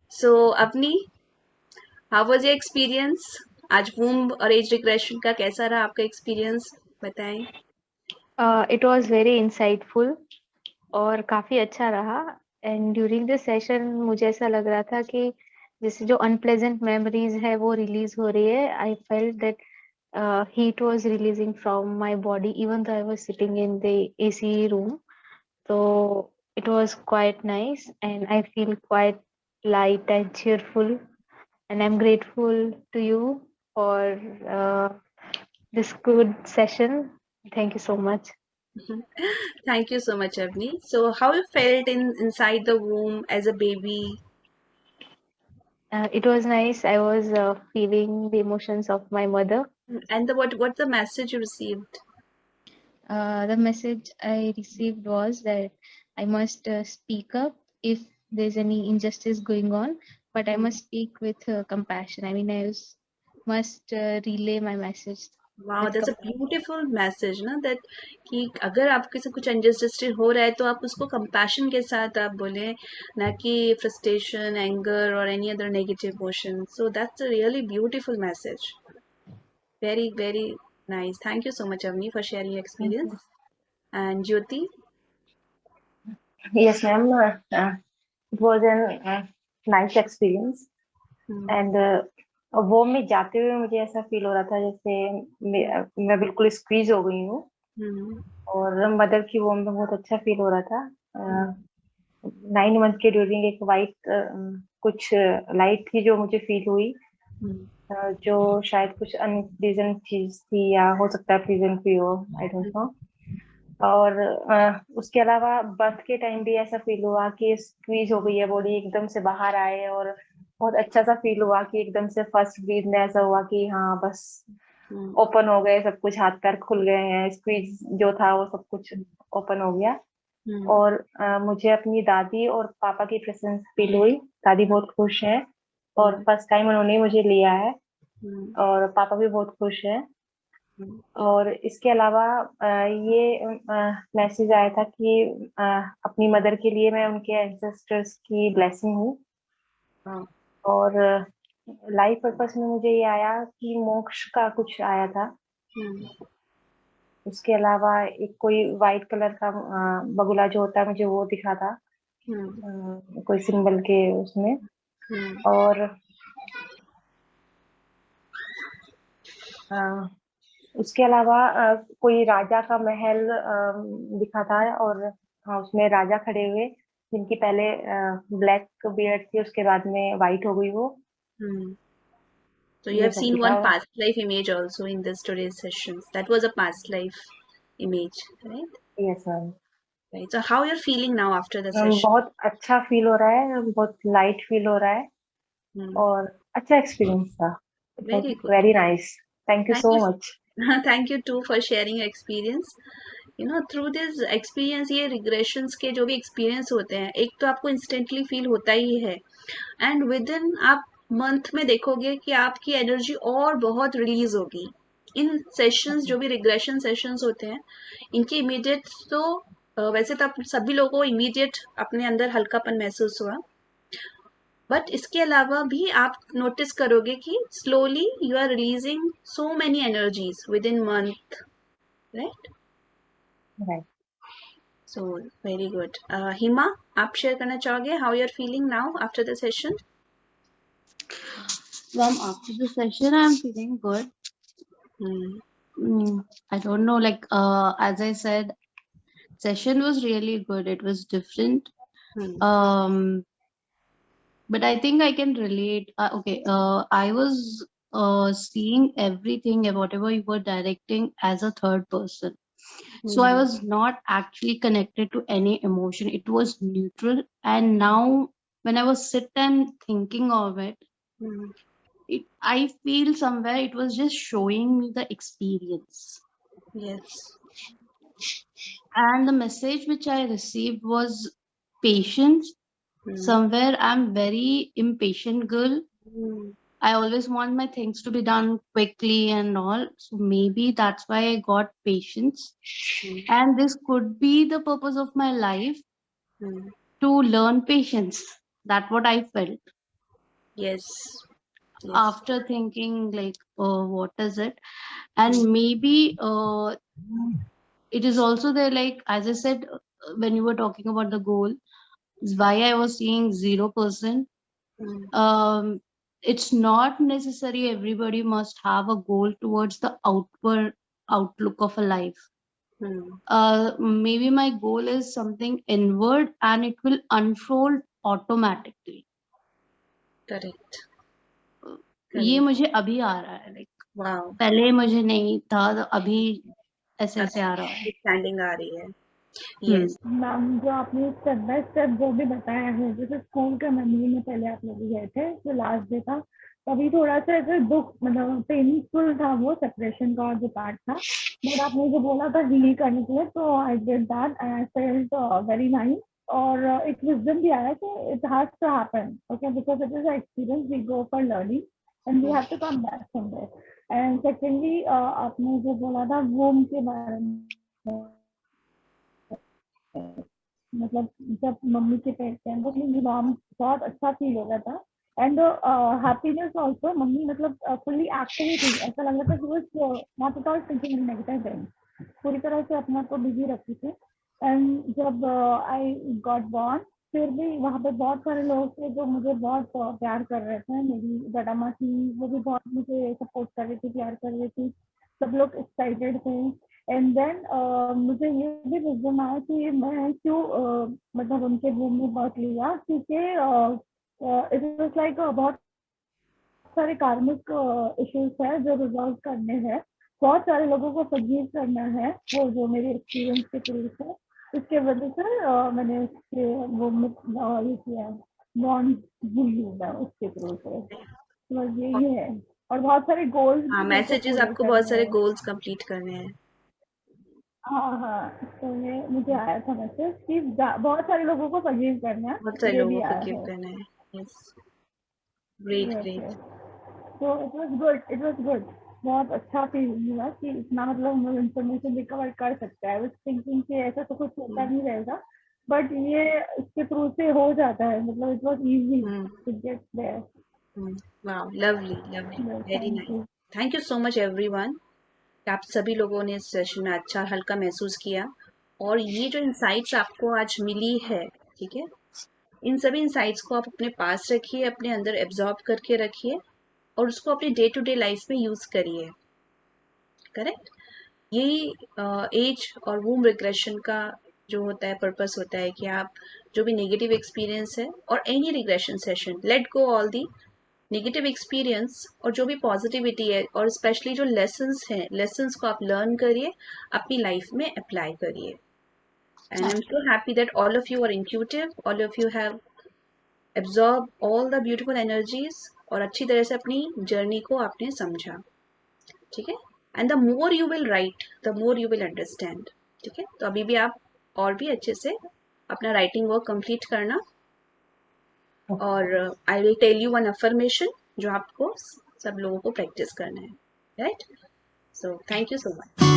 So Avni, how was your experience? आज womb और age regression का कैसा रहा आपका experience? बताएं. It was very insightful और काफी अच्छा रहा. एंड ड्यूरिंग द सेशन मुझे ऐसा लग रहा था कि जैसे जो अनप्लेजेंट मेमोरीज है वो रिलीज हो रही है. I felt that heat was releasing from my body even though I was sitting in the AC room. So it was quite nice and I feel quite light and cheerful, and I'm grateful to you for uh, this good session. Thank you so much. Thank you so much, Avni. So how you felt inside the womb as a baby? It was nice. I was feeling the emotions of my mother. And what's the message you received? The message I received was that I must speak up if there's any injustice going on, but I must speak with compassion. I mean, must relay my message Wow, with that's a compassion. beautiful message ना, that कि अगर आपके से कुछ injustice हो रहा है तो आप उसको compassion के साथ आप बोले, ना कि frustration, anger or any other negative emotion. So that's a really beautiful message. Very, very nice. Thank you so much, Avni, for sharing your Thank experience. you. And Jyoti? Yes, ma'am. It was an nice experience. Hmm. And वो में जाते हुए मुझे ऐसा feel हो रहा था जैसे मैं बिल्कुल स्क्वीज हो गई हूँ. Hmm. और मदर की वो में बहुत अच्छा फील हो रहा था. Hmm. 9 मंथ के ड्यूरिंग एक वाइट कुछ लाइट थी जो मुझे फील हुई. Hmm. जो शायद कुछ अनप्लीजेंट चीज थी या हो सकता है प्लीजेंट भी हो. I don't know. और उसके अलावा बर्थ के टाइम भी ऐसा फील हुआ कि स्क्वीज हो गई है बॉडी, एकदम से बाहर आए. और बहुत अच्छा सा फील हुआ कि एकदम से फर्स्ट ब्रीथ में ऐसा हुआ कि हाँ बस Hmm. ओपन हो गए सब कुछ, हाथ पैर खुल गए हैं, स्क्वीज जो था वो सब कुछ ओपन हो गया. Hmm. और मुझे अपनी दादी और पापा की प्रेजेंस फील हुई. दादी बहुत खुश है और फर्स्ट टाइम उन्होंने मुझे लिया है. Hmm. और पापा भी बहुत खुश है. Hmm. और इसके अलावा ये मैसेज आया था कि अपनी मदर के लिए मैं उनके एंसेस्टर्स की ब्लेसिंग हूँ. Wow. और लाइफ पर्पस में मुझे ये आया कि मोक्ष का कुछ आया था. Hmm. उसके अलावा एक कोई वाइट कलर का बगुला जो होता है मुझे वो दिखा था. Hmm. कोई सिंबल के उसमें. Hmm. और उसके अलावा कोई राजा का महल दिखा था. और हाँ, उसमें राजा खड़े हुए जिनकी पहले ब्लैक बियर्ड थी, उसके बाद में वाइट हो गई वो. Hmm. So you ये have सब seen दिखा. one past life image also in this today's sessions. That was a past life image, right? Yes ma'am. Right. So how you're feeling now after the session? बहुत अच्छा feel हो रहा है, बहुत light feel हो रहा है. Hmm. और अच्छा एक्सपीरियंस था. It was Very good. Very nice. Thank you Thank so you. Much. Thank you too for sharing your experience. Through this experience, ये regressions के जो भी experience होते हैं, एक तो आपको instantly feel होता ही है, and within आप month में देखोगे कि आपकी energy और बहुत release होगी. इन sessions जो भी regression sessions होते हैं, इनकी immediate तो वैसे तो आप सभी लोगों को immediate अपने अंदर हल्कापन महसूस हुआ, बट इसके अलावा भी आप नोटिस करोगे कि slowly you are releasing so many energies within month, right? Right. So very good. Hima, आप शेयर करना चाहोगे how you are feeling now after the session? Ma'am, after the session, I'm feeling good. I don't know, like, as I said, session was really good. It was different. But I think I can relate. Okay, I was seeing everything, whatever you were directing, as a third person. So I was not actually connected to any emotion. It was neutral. And now, when I was sit and thinking of it, I feel somewhere it was just showing me the experience. Yes. And the message which I received was patience. Somewhere I'm very impatient girl. I always want my things to be done quickly and all. So maybe that's why I got patience. And this could be the purpose of my life, to learn patience. That's what I felt. Yes. Yes. after thinking like, what is it? And maybe it is also there, like as I said, when you were talking about the goal, why I was seeing 0%. Mm. It's not necessary everybody must have a goal towards the outward outlook of a life. Mm. Maybe my goal is something inward and it will unfold automatically. Correct. ये Correct. मुझे अभी आ रहा है, like Wow. पहले मुझे नहीं था, तो अभी ऐसे ऐसे आ रहा है. स्टैंडिंग आ रही है. हम्म. Yes. मैम जो आपने स्टेप बाय स्टेप जो भी बताया है, जैसे स्कूल के मेमोरी में पहले आप लोग गए थे जो लास्ट डे था, तभी थोड़ा सा ऐसे दुख मतलब पेनफुल था वो सेपरेशन का जो पार्ट था, बट आपने जो बोला था हील करने के लिए, तो I did that and I felt very nice. और एक विजडम भी आया कि it has to happen, okay, because it is experience we go for learning and we have to come back from there. And secondly आपने जो बोला था वूम के बारे में, मतलब जब मम्मी के पेट के अंदर मेरी मॉम बहुत अच्छा फील हो रहा था एंड हैप्पीनेस ऑल्सो. मम्मी मतलब फुल्ली एक्टिव थी, ऐसा लग रहा था कि वो not at all thinking negative things, पूरी तरह से अपने आप को बिजी रखती थी. एंड जब आई गॉट बॉर्न, फिर भी वहाँ पे बहुत सारे लोग थे जो मुझे बहुत प्यार कर रहे थे. मेरी बड़ामा थी, वो भी बहुत मुझे सपोर्ट कर रही थी, प्यार कर रही थी, सब लोग एक्साइटेड थे. एंड देन मुझे ये भी विजडम आया कि मैं क्यों मतलब उनके रूम में बर्थ लिया, क्योंकि इट वाज लाइक बहुत सारे कार्मिक इश्यूज है जो रिजॉल्व करने हैं, बहुत सारे लोगों को फॉरगिव करना है, वो जो मेरे एक्सपीरियंस के थ्रू है. इसके वजह से मैंने उसके वो ये किया, बॉन्ड लिया उसके थ्रू से. बस यही है. और बहुत सारे गोल्स हाँ, भी मेरे को मैसेजेस पूरे आपको बहुत करने सारे हैं. गोल्स कंप्लीट करने हैं. हाँ हाँ, तो ये मुझे आया था मैसेज कि बहुत सारे लोगों को फॉरगिव करना है, बहुत सारे ये भी लोगों को आया गिव है. करना है. Yes. Great. Yes great. Yes. तो it was good, it was good. बहुत अच्छा फील हुआ कि इतना मतलब हम लोग इन्फॉर्मेशन रिकवर कर सकते हैं. थिंकिंग कि ऐसा तो कुछ होता नहीं रहेगा, बट ये इसके थ्रू से हो जाता है. मतलब it was easy to get there. Wow, lovely lovely, very thank nice. You. Thank you so much everyone. आप सभी लोगों ने इस सेशन में अच्छा हल्का महसूस किया, और ये जो इंसाइट्स आपको आज मिली है, ठीक है, इन सभी इंसाइट्स को आप अपने पास रखिए, अपने अंदर एब्जॉर्ब करके रखिए, और उसको अपनी डे टू डे लाइफ में यूज करिए. करेक्ट. यही एज और वूम रिग्रेशन का जो होता है पर्पस होता है कि आप जो भी नेगेटिव एक्सपीरियंस है, और any regression session, let go all the negative experience, और जो भी पॉजिटिविटी है, और स्पेशली जो लेसन्स हैं, लेसन्स को आप लर्न करिए, अपनी लाइफ में अप्लाई करिए. And I am so happy that all of you are intuitive, all of you have absorb all the beautiful energies, और अच्छी तरह से अपनी जर्नी को आपने समझा. ठीक है. And the more you will write, the more you will understand. ठीक है. तो अभी भी आप और भी अच्छे से अपना राइटिंग वर्क कंप्लीट करना, और I will tell you one affirmation जो आपको सब लोगों को प्रैक्टिस करना है. Right. So thank you so much.